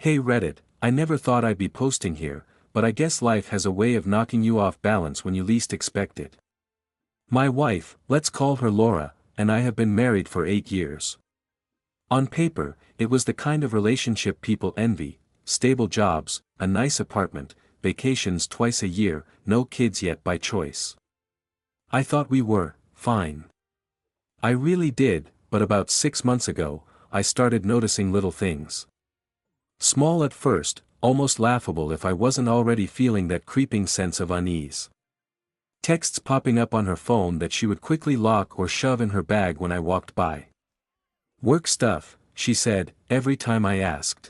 Hey Reddit, I never thought I'd be posting here, but I guess life has a way of knocking you off balance when you least expect it. My wife, let's call her Laura, and I have been married for 8 years. On paper, it was the kind of relationship people envy: stable jobs, a nice apartment, vacations twice a year, no kids yet by choice. I thought we were fine. I really did, but about 6 months ago, I started noticing little things. Small at first, almost laughable if I wasn't already feeling that creeping sense of unease. Texts popping up on her phone that she would quickly lock or shove in her bag when I walked by. Work stuff, she said, every time I asked.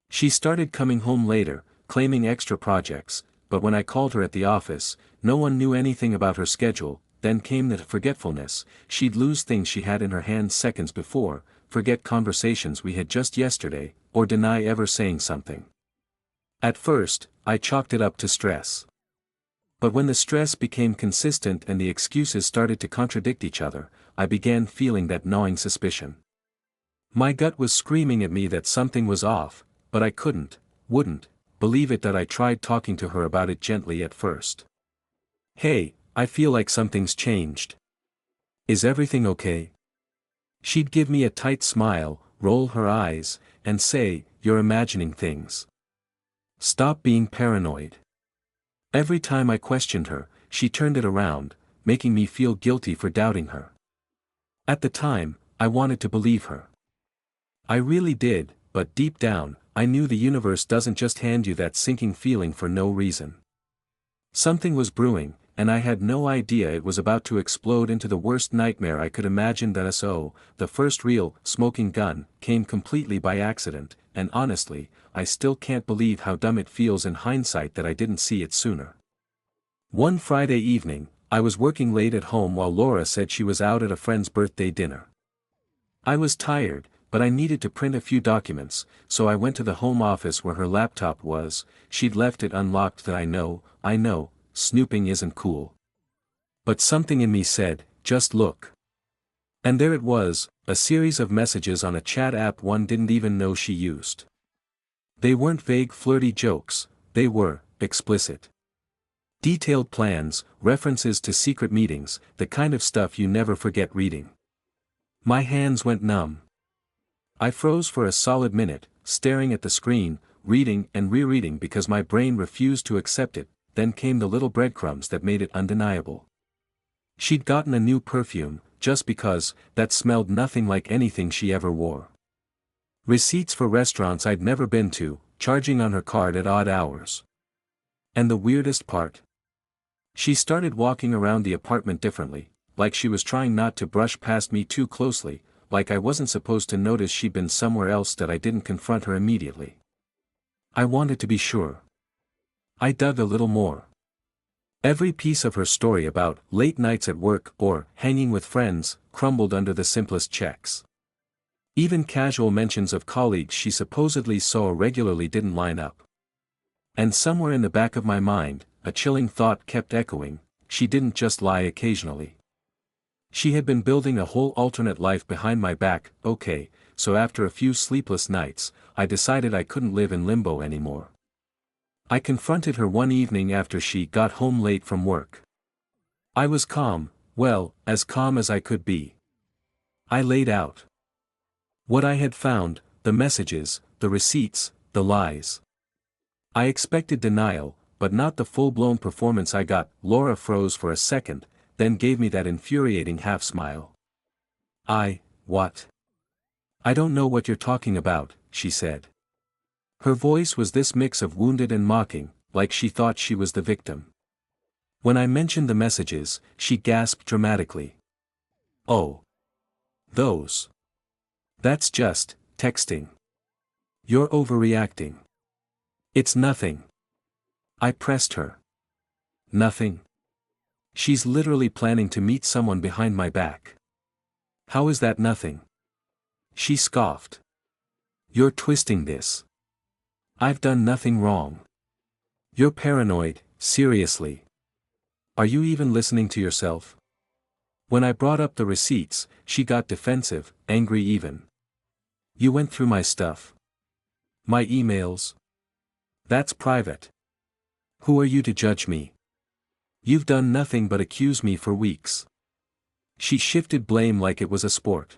She started coming home later, claiming extra projects, but when I called her at the office, no one knew anything about her schedule. Then came the forgetfulness: she'd lose things she had in her hands seconds before, forget conversations we had just yesterday, or deny ever saying something. At first, I chalked it up to stress. But when the stress became consistent and the excuses started to contradict each other, I began feeling that gnawing suspicion. My gut was screaming at me that something was off, but I wouldn't, believe it that I tried talking to her about it gently at first. Hey, I feel like something's changed. Is everything okay? She'd give me a tight smile, roll her eyes, and say, "You're imagining things. Stop being paranoid." Every time I questioned her, she turned it around, making me feel guilty for doubting her. At the time, I wanted to believe her. I really did, but deep down, I knew the universe doesn't just hand you that sinking feeling for no reason. Something was brewing, and I had no idea it was about to explode into the worst nightmare I could imagine. The first real smoking gun came completely by accident, and honestly, I still can't believe how dumb it feels in hindsight that I didn't see it sooner. One Friday evening, I was working late at home while Laura said she was out at a friend's birthday dinner. I was tired, but I needed to print a few documents, so I went to the home office where her laptop was. She'd left it unlocked. I know, snooping isn't cool. But something in me said, just look. And there it was, a series of messages on a chat app one didn't even know she used. They weren't vague flirty jokes, they were explicit. Detailed plans, references to secret meetings, the kind of stuff you never forget reading. My hands went numb. I froze for a solid minute, staring at the screen, reading and rereading because my brain refused to accept it. Then came the little breadcrumbs that made it undeniable. She'd gotten a new perfume, just because, that smelled nothing like anything she ever wore. Receipts for restaurants I'd never been to, charging on her card at odd hours. And the weirdest part? She started walking around the apartment differently, like she was trying not to brush past me too closely, like I wasn't supposed to notice she'd been somewhere else that I didn't confront her immediately. I wanted to be sure. I dug a little more. Every piece of her story about late nights at work or hanging with friends crumbled under the simplest checks. Even casual mentions of colleagues she supposedly saw regularly didn't line up. And somewhere in the back of my mind, a chilling thought kept echoing: she didn't just lie occasionally. She had been building a whole alternate life behind my back. Okay, so after a few sleepless nights, I decided I couldn't live in limbo anymore. I confronted her one evening after she got home late from work. I was calm, well, as calm as I could be. I laid out what I had found: the messages, the receipts, the lies. I expected denial, but not the full-blown performance I got. Laura froze for a second, then gave me that infuriating half-smile. What? I don't know what you're talking about, she said. Her voice was this mix of wounded and mocking, like she thought she was the victim. When I mentioned the messages, she gasped dramatically. Oh. Those. That's just texting. You're overreacting. It's nothing. I pressed her. Nothing? She's literally planning to meet someone behind my back. How is that nothing? She scoffed. You're twisting this. I've done nothing wrong. You're paranoid, seriously. Are you even listening to yourself? When I brought up the receipts, she got defensive, angry even. You went through my stuff. My emails? That's private. Who are you to judge me? You've done nothing but accuse me for weeks. She shifted blame like it was a sport.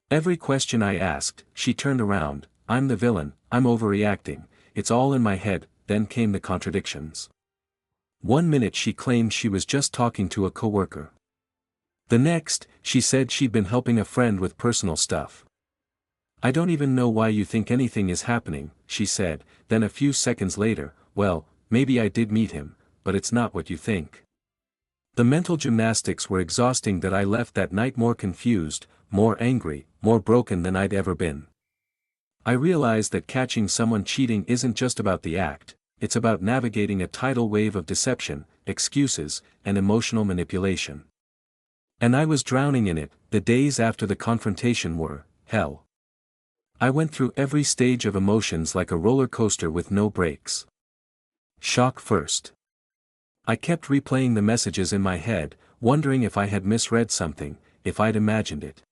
Every question I asked, she turned around. I'm the villain, I'm overreacting, it's all in my head. Then came the contradictions. One minute she claimed she was just talking to a coworker. The next, she said she'd been helping a friend with personal stuff. I don't even know why you think anything is happening, she said. Then a few seconds later, well, maybe I did meet him, but it's not what you think. The mental gymnastics were exhausting that I left that night more confused, more angry, more broken than I'd ever been. I realized that catching someone cheating isn't just about the act, it's about navigating a tidal wave of deception, excuses, and emotional manipulation. And I was drowning in it. The days after the confrontation were hell. I went through every stage of emotions like a roller coaster with no brakes. Shock first. I kept replaying the messages in my head, wondering if I had misread something, if I'd imagined it.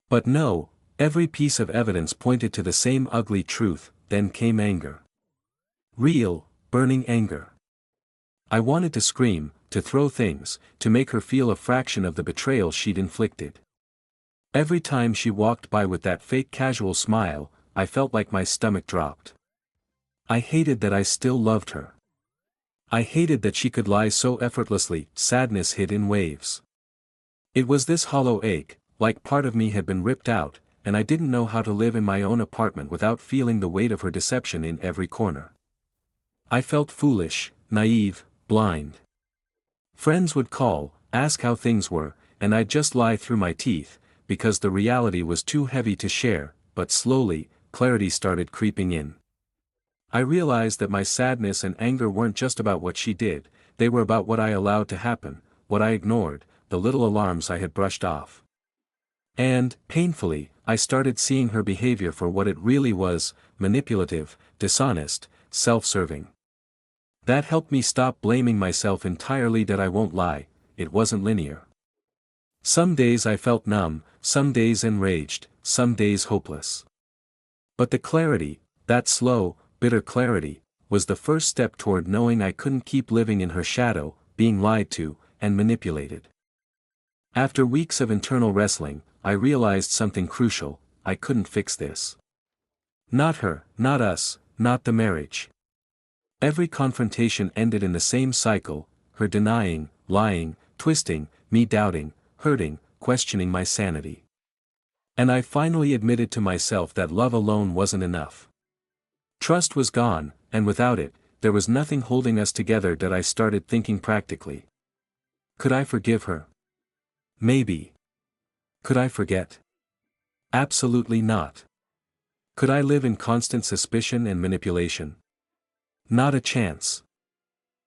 But no, every piece of evidence pointed to the same ugly truth. Then came anger. Real, burning anger. I wanted to scream, to throw things, to make her feel a fraction of the betrayal she'd inflicted. Every time she walked by with that fake casual smile, I felt like my stomach dropped. I hated that I still loved her. I hated that she could lie so effortlessly. Sadness hit in waves. It was this hollow ache, like part of me had been ripped out, and I didn't know how to live in my own apartment without feeling the weight of her deception in every corner. I felt foolish, naive, blind. Friends would call, ask how things were, and I'd just lie through my teeth, because the reality was too heavy to share. But slowly, clarity started creeping in. I realized that my sadness and anger weren't just about what she did, they were about what I allowed to happen, what I ignored, the little alarms I had brushed off. And, painfully, I started seeing her behavior for what it really was: manipulative, dishonest, self-serving. That helped me stop blaming myself entirely. That I won't lie, it wasn't linear. Some days I felt numb, some days enraged, some days hopeless. But the clarity, that slow, bitter clarity, was the first step toward knowing I couldn't keep living in her shadow, being lied to, and manipulated. After weeks of internal wrestling, I realized something crucial: I couldn't fix this. Not her, not us, not the marriage. Every confrontation ended in the same cycle: her denying, lying, twisting, me doubting, hurting, questioning my sanity. And I finally admitted to myself that love alone wasn't enough. Trust was gone, and without it, there was nothing holding us together. That I started thinking practically. Could I forgive her? Maybe. Could I forget? Absolutely not. Could I live in constant suspicion and manipulation? Not a chance.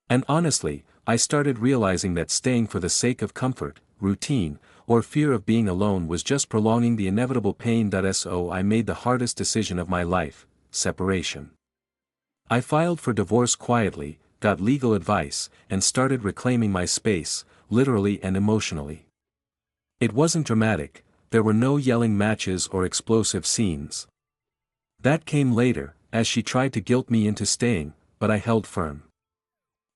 And honestly, I started realizing that staying for the sake of comfort, routine, or fear of being alone was just prolonging the inevitable pain. So I made the hardest decision of my life: separation. I filed for divorce quietly, got legal advice, and started reclaiming my space, literally and emotionally. It wasn't dramatic, there were no yelling matches or explosive scenes. That came later, as she tried to guilt me into staying, but I held firm.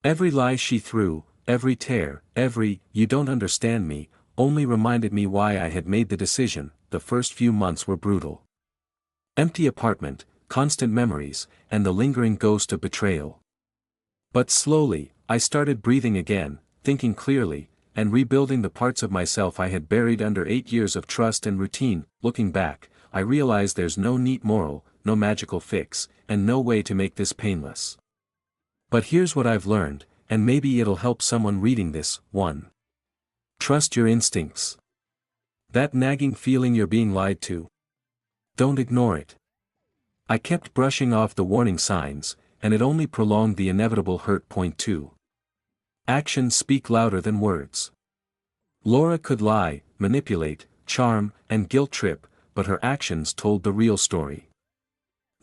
Every lie she threw, every tear, every "you don't understand me," only reminded me why I had made the decision. The first few months were brutal. Empty apartment, constant memories, and the lingering ghost of betrayal. But slowly, I started breathing again, thinking clearly, and rebuilding the parts of myself I had buried under 8 years of trust and routine. Looking back, I realized there's no neat moral, no magical fix, and no way to make this painless. But here's what I've learned, and maybe it'll help someone reading this. 1. Trust your instincts. That nagging feeling you're being lied to, don't ignore it. I kept brushing off the warning signs, and it only prolonged the inevitable hurt. 2. Actions speak louder than words. Laura could lie, manipulate, charm, and guilt trip, but her actions told the real story.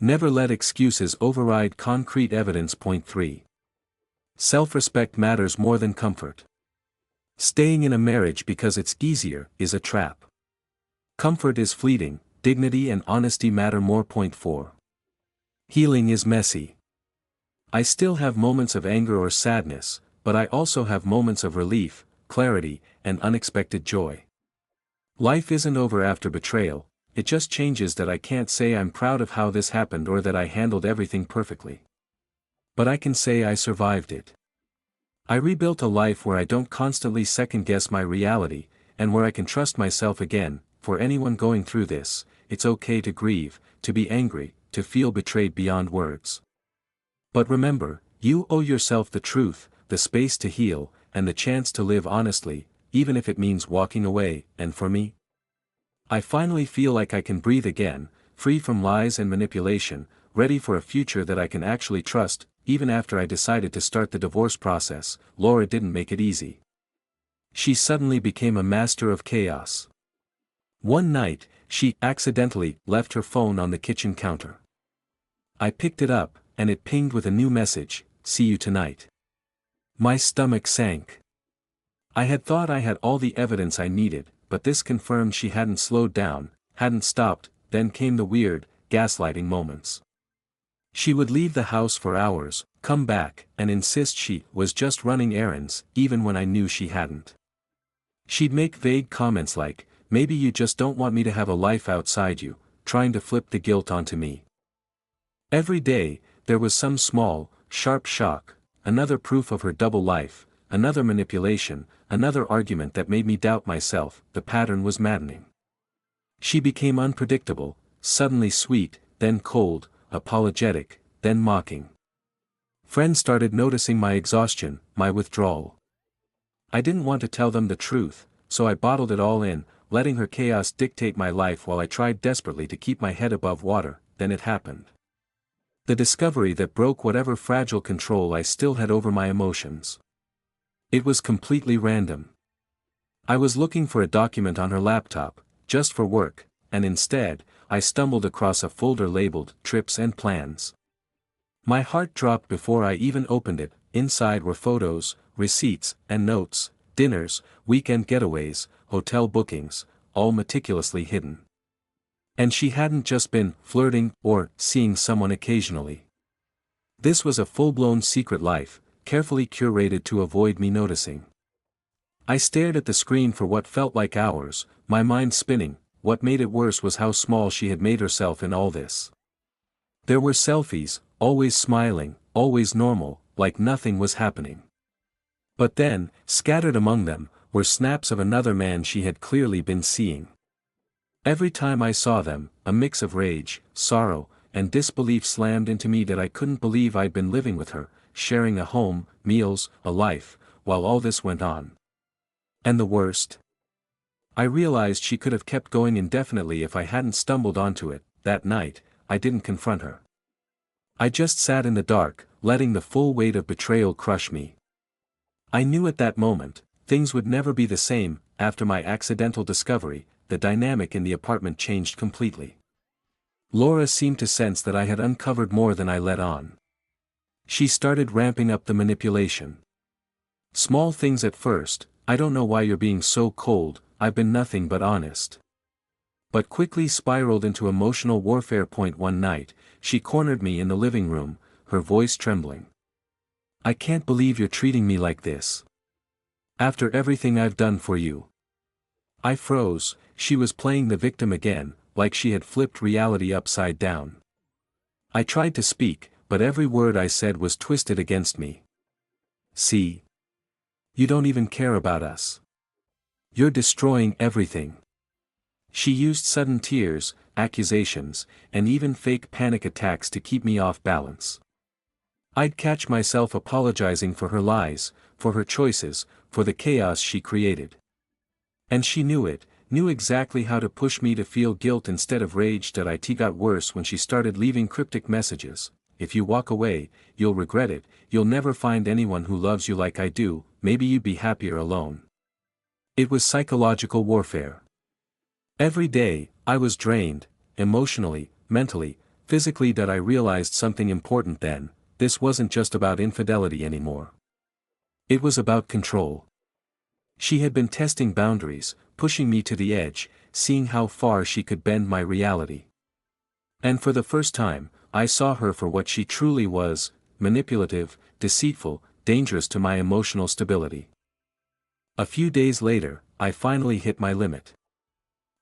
Never let excuses override concrete evidence. 3. Self-respect matters more than comfort. Staying in a marriage because it's easier is a trap. Comfort is fleeting, dignity and honesty matter more. 4. Healing is messy. I still have moments of anger or sadness, but I also have moments of relief, clarity, and unexpected joy. Life isn't over after betrayal, it just changes that I can't say I'm proud of how this happened or that I handled everything perfectly. But I can say I survived it. I rebuilt a life where I don't constantly second-guess my reality, and where I can trust myself again. For anyone going through this, it's okay to grieve, to be angry, to feel betrayed beyond words. But remember, you owe yourself the truth, the space to heal, and the chance to live honestly, even if it means walking away. And for me, I finally feel like I can breathe again, free from lies and manipulation, ready for a future that I can actually trust. Even after I decided to start the divorce process, Laura didn't make it easy. She suddenly became a master of chaos. One night, she accidentally left her phone on the kitchen counter. I picked it up, and it pinged with a new message: "See you tonight." My stomach sank. I had thought I had all the evidence I needed, but this confirmed she hadn't slowed down, hadn't stopped. Then came the weird, gaslighting moments. She would leave the house for hours, come back, and insist she was just running errands, even when I knew she hadn't. She'd make vague comments like, "Maybe you just don't want me to have a life outside you," trying to flip the guilt onto me. Every day, there was some small, sharp shock, another proof of her double life, another manipulation, another argument that made me doubt myself. The pattern was maddening. She became unpredictable, suddenly sweet, then cold, apologetic, then mocking. Friends started noticing my exhaustion, my withdrawal. I didn't want to tell them the truth, so I bottled it all in, letting her chaos dictate my life while I tried desperately to keep my head above water. Then it happened. The discovery that broke whatever fragile control I still had over my emotions. It was completely random. I was looking for a document on her laptop, just for work, and instead, I stumbled across a folder labeled "Trips and Plans." My heart dropped before I even opened it. Inside were photos, receipts, and notes, dinners, weekend getaways, hotel bookings, all meticulously hidden. And she hadn't just been flirting or seeing someone occasionally. This was a full-blown secret life, carefully curated to avoid me noticing. I stared at the screen for what felt like hours, my mind spinning. What made it worse was how small she had made herself in all this. There were selfies, always smiling, always normal, like nothing was happening. But then, scattered among them, were snaps of another man she had clearly been seeing. Every time I saw them, a mix of rage, sorrow, and disbelief slammed into me that I couldn't believe I'd been living with her, sharing a home, meals, a life, while all this went on. And the worst? I realized she could have kept going indefinitely if I hadn't stumbled onto it. That night, I didn't confront her. I just sat in the dark, letting the full weight of betrayal crush me. I knew at that moment, things would never be the same. After my accidental discovery, the dynamic in the apartment changed completely. Laura seemed to sense that I had uncovered more than I let on. She started ramping up the manipulation. Small things at first: "I don't know why you're being so cold, I've been nothing but honest." But quickly spiraled into emotional warfare. One night, she cornered me in the living room, her voice trembling. "I can't believe you're treating me like this. After everything I've done for you." I froze. She was playing the victim again, like she had flipped reality upside down. I tried to speak, but every word I said was twisted against me. "See? You don't even care about us. You're destroying everything." She used sudden tears, accusations, and even fake panic attacks to keep me off balance. I'd catch myself apologizing for her lies, for her choices, for the chaos she created. And she knew it, knew exactly how to push me to feel guilt instead of rage. It got worse when she started leaving cryptic messages. "If you walk away, you'll regret it, you'll never find anyone who loves you like I do, maybe you'd be happier alone." It was psychological warfare. Every day, I was drained, emotionally, mentally, physically. That I realized something important then: this wasn't just about infidelity anymore. It was about control. She had been testing boundaries, pushing me to the edge, seeing how far she could bend my reality. And for the first time, I saw her for what she truly was: manipulative, deceitful, dangerous to my emotional stability. A few days later, I finally hit my limit.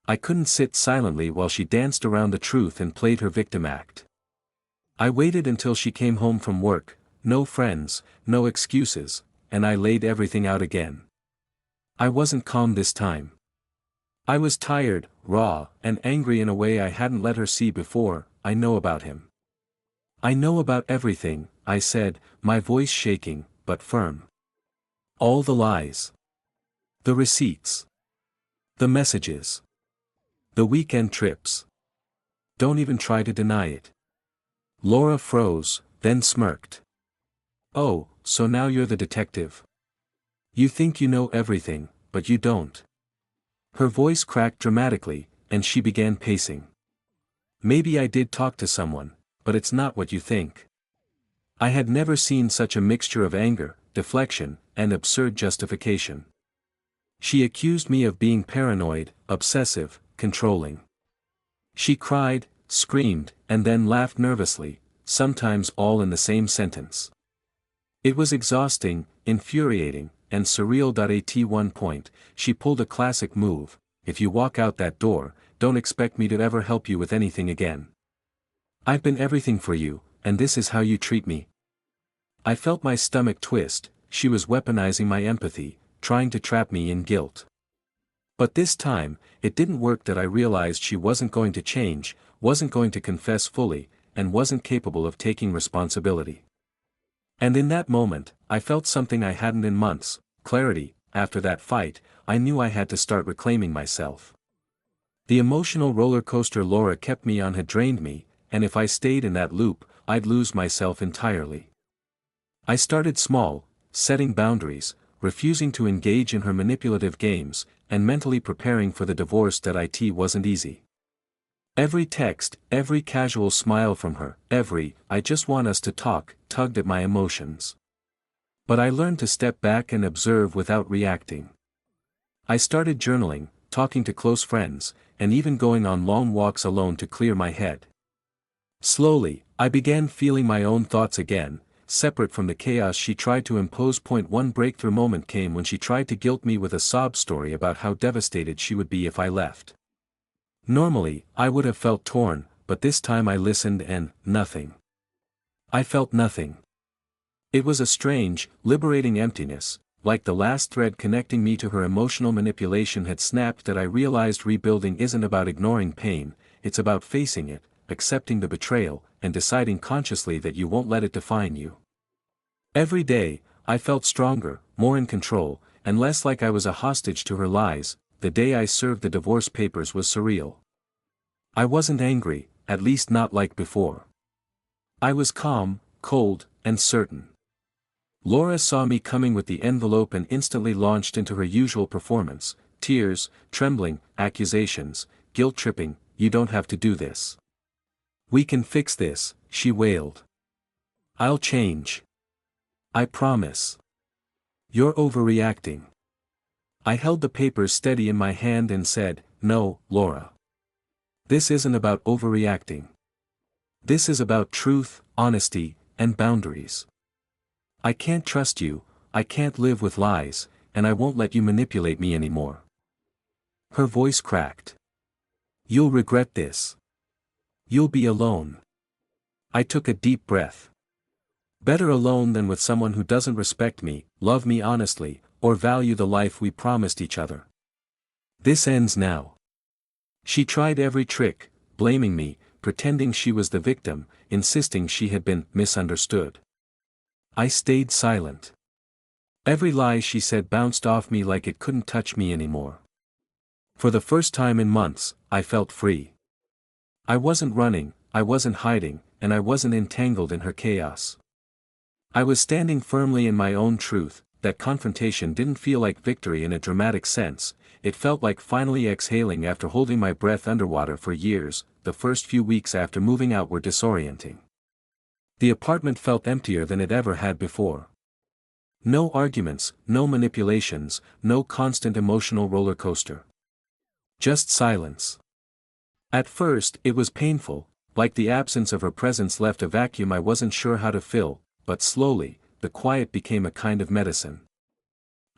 I couldn't sit silently while she danced around the truth and played her victim act. I waited until she came home from work, no friends, no excuses, and I laid everything out again. I wasn't calm this time. I was tired, raw, and angry in a way I hadn't let her see before. I know about him. I know about everything, I said, my voice shaking, but firm. All the lies. The receipts. The messages. The weekend trips. Don't even try to deny it. Laura froze, then smirked. Oh, so now you're the detective. You think you know everything, but you don't. Her voice cracked dramatically, and she began pacing. Maybe I did talk to someone, but it's not what you think. I had never seen such a mixture of anger, deflection, and absurd justification. She accused me of being paranoid, obsessive, controlling. She cried, screamed, and then laughed nervously, sometimes all in the same sentence. It was exhausting, infuriating, and surreal. At one point, she pulled a classic move: if you walk out that door, don't expect me to ever help you with anything again. I've been everything for you, and this is how you treat me. I felt my stomach twist. She was weaponizing my empathy, trying to trap me in guilt. But this time, it didn't work. That I realized she wasn't going to change, wasn't going to confess fully, and wasn't capable of taking responsibility. And in that moment, I felt something I hadn't in months: clarity. After that fight, I knew I had to start reclaiming myself. The emotional roller coaster Laura kept me on had drained me, and if I stayed in that loop, I'd lose myself entirely. I started small, setting boundaries, refusing to engage in her manipulative games, and mentally preparing for the divorce. It wasn't easy. Every text, every casual smile from her, every "I just want us to talk," tugged at my emotions. But I learned to step back and observe without reacting. I started journaling, talking to close friends, and even going on long walks alone to clear my head. Slowly, I began feeling my own thoughts again, separate from the chaos she tried to impose. One breakthrough moment came when she tried to guilt me with a sob story about how devastated she would be if I left. Normally, I would have felt torn, but this time I listened and nothing. I felt nothing. It was a strange, liberating emptiness, like the last thread connecting me to her emotional manipulation had snapped. That I realized rebuilding isn't about ignoring pain, it's about facing it, accepting the betrayal, and deciding consciously that you won't let it define you. Every day, I felt stronger, more in control, and less like I was a hostage to her lies. The day I served the divorce papers was surreal. I wasn't angry, at least not like before. I was calm, cold, and certain. Laura saw me coming with the envelope and instantly launched into her usual performance: tears, trembling, accusations, guilt-tripping. You don't have to do this. We can fix this, she wailed. I'll change. I promise. You're overreacting. I held the papers steady in my hand and said, No, Laura. This isn't about overreacting. This is about truth, honesty, and boundaries. I can't trust you, I can't live with lies, and I won't let you manipulate me anymore. Her voice cracked. You'll regret this. You'll be alone. I took a deep breath. Better alone than with someone who doesn't respect me, love me honestly, or value the life we promised each other. This ends now. She tried every trick, blaming me, pretending she was the victim, insisting she had been misunderstood. I stayed silent. Every lie she said bounced off me like it couldn't touch me anymore. For the first time in months, I felt free. I wasn't running, I wasn't hiding, and I wasn't entangled in her chaos. I was standing firmly in my own truth. That confrontation didn't feel like victory in a dramatic sense, it felt like finally exhaling after holding my breath underwater for years. The first few weeks after moving out were disorienting. The apartment felt emptier than it ever had before. No arguments, no manipulations, no constant emotional roller coaster. Just silence. At first, it was painful, like the absence of her presence left a vacuum I wasn't sure how to fill, but slowly, the quiet became a kind of medicine.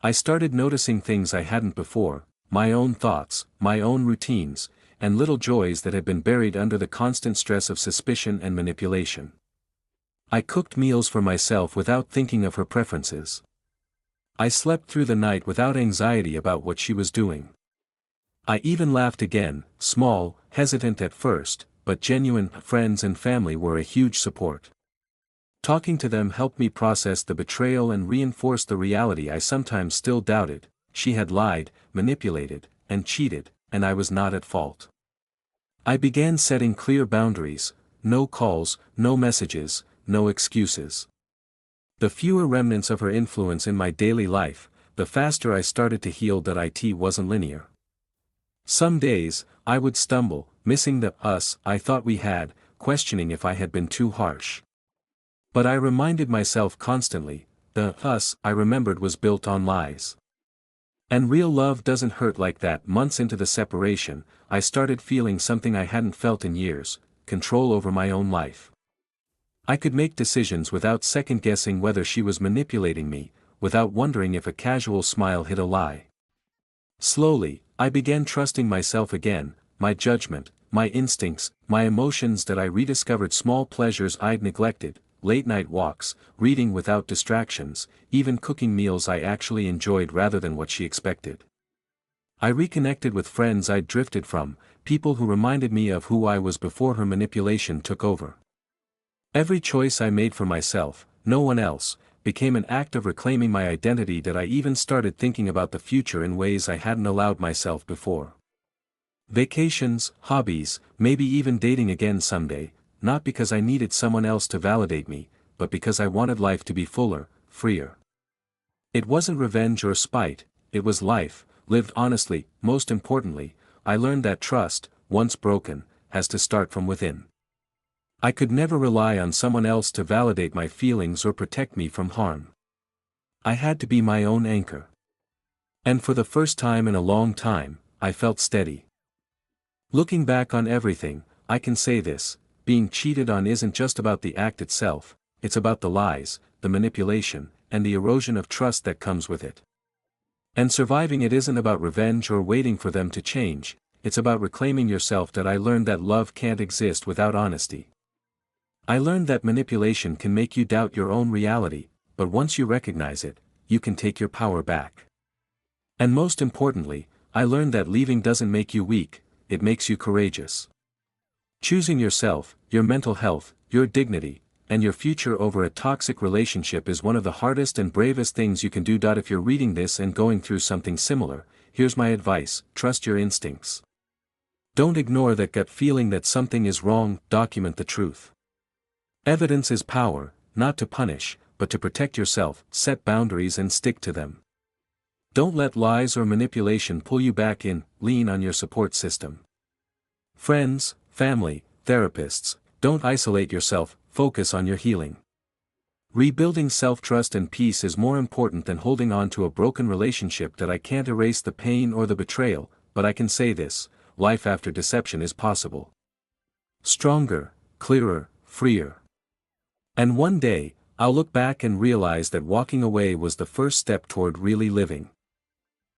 I started noticing things I hadn't before, my own thoughts, my own routines, and little joys that had been buried under the constant stress of suspicion and manipulation. I cooked meals for myself without thinking of her preferences. I slept through the night without anxiety about what she was doing. I even laughed again, small, hesitant at first, but genuine. Friends and family were a huge support. Talking to them helped me process the betrayal and reinforce the reality I sometimes still doubted: she had lied, manipulated, and cheated, and I was not at fault. I began setting clear boundaries: no calls, no messages, no excuses. The fewer remnants of her influence in my daily life, the faster I started to heal. That it wasn't linear. Some days, I would stumble, missing the us I thought we had, questioning if I had been too harsh. But I reminded myself constantly, the us I remembered was built on lies. And real love doesn't hurt like that. Months into the separation, I started feeling something I hadn't felt in years: control over my own life. I could make decisions without second-guessing whether she was manipulating me, without wondering if a casual smile hid a lie. Slowly, I began trusting myself again, my judgment, my instincts, my emotions. That I rediscovered small pleasures I'd neglected: late-night walks, reading without distractions, even cooking meals I actually enjoyed rather than what she expected. I reconnected with friends I'd drifted from, people who reminded me of who I was before her manipulation took over. Every choice I made for myself, no one else, became an act of reclaiming my identity. That I even started thinking about the future in ways I hadn't allowed myself before. Vacations, hobbies, maybe even dating again someday, not because I needed someone else to validate me, but because I wanted life to be fuller, freer. It wasn't revenge or spite, it was life, lived honestly. Most importantly, I learned that trust, once broken, has to start from within. I could never rely on someone else to validate my feelings or protect me from harm. I had to be my own anchor. And for the first time in a long time, I felt steady. Looking back on everything, I can say this: being cheated on isn't just about the act itself, it's about the lies, the manipulation, and the erosion of trust that comes with it. And surviving it isn't about revenge or waiting for them to change, it's about reclaiming yourself. That I learned that love can't exist without honesty. I learned that manipulation can make you doubt your own reality, but once you recognize it, you can take your power back. And most importantly, I learned that leaving doesn't make you weak, it makes you courageous. Choosing yourself, your mental health, your dignity, and your future over a toxic relationship is one of the hardest and bravest things you can do. If you're reading this and going through something similar, here's my advice: trust your instincts. Don't ignore that gut feeling that something is wrong. Document the truth. Evidence is power, not to punish, but to protect yourself. Set boundaries and stick to them. Don't let lies or manipulation pull you back in. Lean on your support system. Friends, family, therapists, don't isolate yourself, focus on your healing. Rebuilding self-trust and peace is more important than holding on to a broken relationship. That I can't erase the pain or the betrayal, but I can say this: life after deception is possible. Stronger, clearer, freer. And one day, I'll look back and realize that walking away was the first step toward really living.